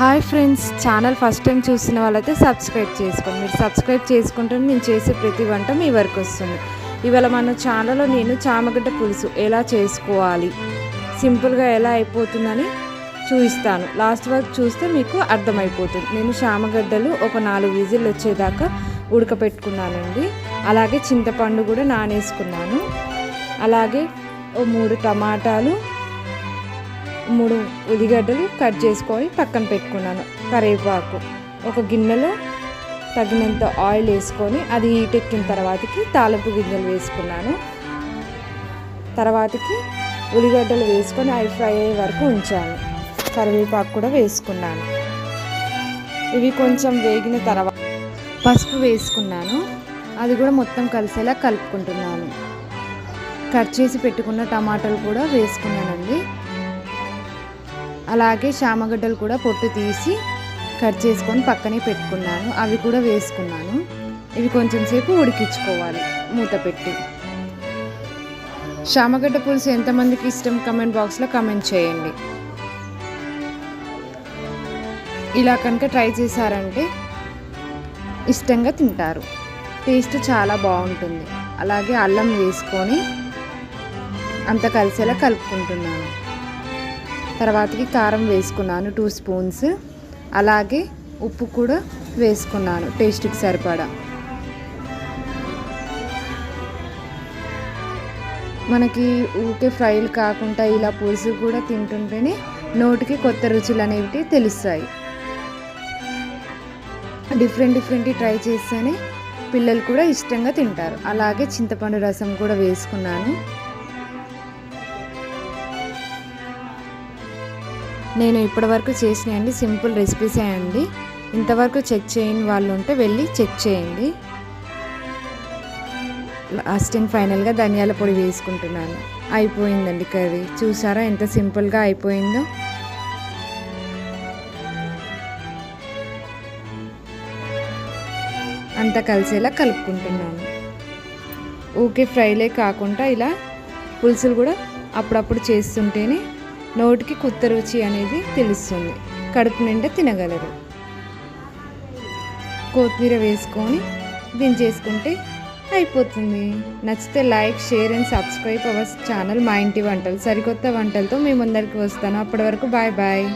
Hi friends, channel first time చూసిన వాళ్ళైతే subscribe చేసుకోండి. మీరు సబ్స్క్రైబ్ చేసుకుంటే నేను చేసే ప్రతి వంట మీ వరకు వస్తుంది. ఇవాళ మన ఛానల్లో నేను చామగడ్డ పులుసు ఎలా చేసుకోవాలి, సింపుల్గా ఎలా అయిపోతుందని చూపిస్తాను. లాస్ట్ వరకు చూస్తే మీకు అర్థమైపోతుంది. నేను చామగడ్డలు ఒక 4 విజిల్ వచ్చేదాకా ఉడకపెట్టుకున్నానండి. అలాగే చింతపండు కూడా నానేసుకున్నాను. అలాగే 3 టమాటాలు, 3 ఉల్లిగడ్డలు కట్ చేసుకొని పక్కన పెట్టుకున్నాను. కరివేపాకు, ఒక గిన్నెలో తగినంత ఆయిల్ వేసుకొని అది హీట్ ఎక్కిన తర్వాతకి తాలింపు గింజలు వేసుకున్నాను. తర్వాతకి ఉల్లిగడ్డలు వేసుకొని అవి ఫ్రై అయ్యే వరకు ఉంచాను. కరివేపాకు కూడా వేసుకున్నాను. ఇవి కొంచెం వేగిన తర్వాత పసుపు వేసుకున్నాను. అది కూడా మొత్తం కలిసేలా కలుపుకుంటున్నాను. కట్ చేసి పెట్టుకున్న టమాటాలు కూడా వేసుకున్నానండి. అలాగే చామగడ్డలు కూడా పొట్టు తీసి కట్ చేసుకొని పక్కనే పెట్టుకున్నాను. అవి కూడా వేసుకున్నాను. ఇవి కొంచెం సేపు ఉడికించుకోవాలి మూత పెట్టి. చామగడ్డ పులుసు ఎంతమందికి ఇష్టం కామెంట్ బాక్స్లో కామెంట్ చేయండి. ఇలా కనుక ట్రై చేశారంటే ఇష్టంగా తింటారు. టేస్ట్ చాలా బాగుంటుంది. అలాగే అల్లం వేసుకొని అంత కలిసేలా కలుపుకుంటున్నాను. తర్వాతకి కారం వేసుకున్నాను 2 స్పూన్స్. అలాగే ఉప్పు కూడా వేసుకున్నాను టేస్ట్కి సరిపడా. మనకి ఊరికే ఫ్రైలు కాకుండా ఇలా పులుసు కూడా తింటుంటేనే నోటికి కొత్త రుచులు అనేవి తెలుస్తాయి. డిఫరెంట్ ట్రై చేస్తేనే పిల్లలు కూడా ఇష్టంగా తింటారు. అలాగే చింతపండు రసం కూడా వేసుకున్నాను. నేను ఇప్పటివరకు చేసినాయండి సింపుల్ రెసిపీసే అండి. ఇంతవరకు చెక్ చేయని వాళ్ళు ఉంటే వెళ్ళి చెక్ చేయండి. లాస్ట్ అండ్ ఫైనల్గా ధనియాల పొడి వేసుకుంటున్నాను. అయిపోయిందండి కర్రీ. చూసారా ఎంత సింపుల్గా అయిపోయిందో. అంతా కలిసేలా కలుపుకుంటున్నాను. ఊకే ఫ్రైలే కాకుండా ఇలా పులుసులు కూడా అప్పుడప్పుడు చేస్తుంటేనే నోటికి కొత్త రుచి అనేది తెలుస్తుంది. కడుపు నిండా తినగలరు. కొత్తిమీర వేసుకొని దించేసుకుంటే అయిపోతుంది. నచ్చితే like, share and subscribe our channel మా ఇంటి వంటలు. సరికొత్త వంటలతో మీ ముందరికి వస్తాను. అప్పటి వరకు బాయ్ బాయ్.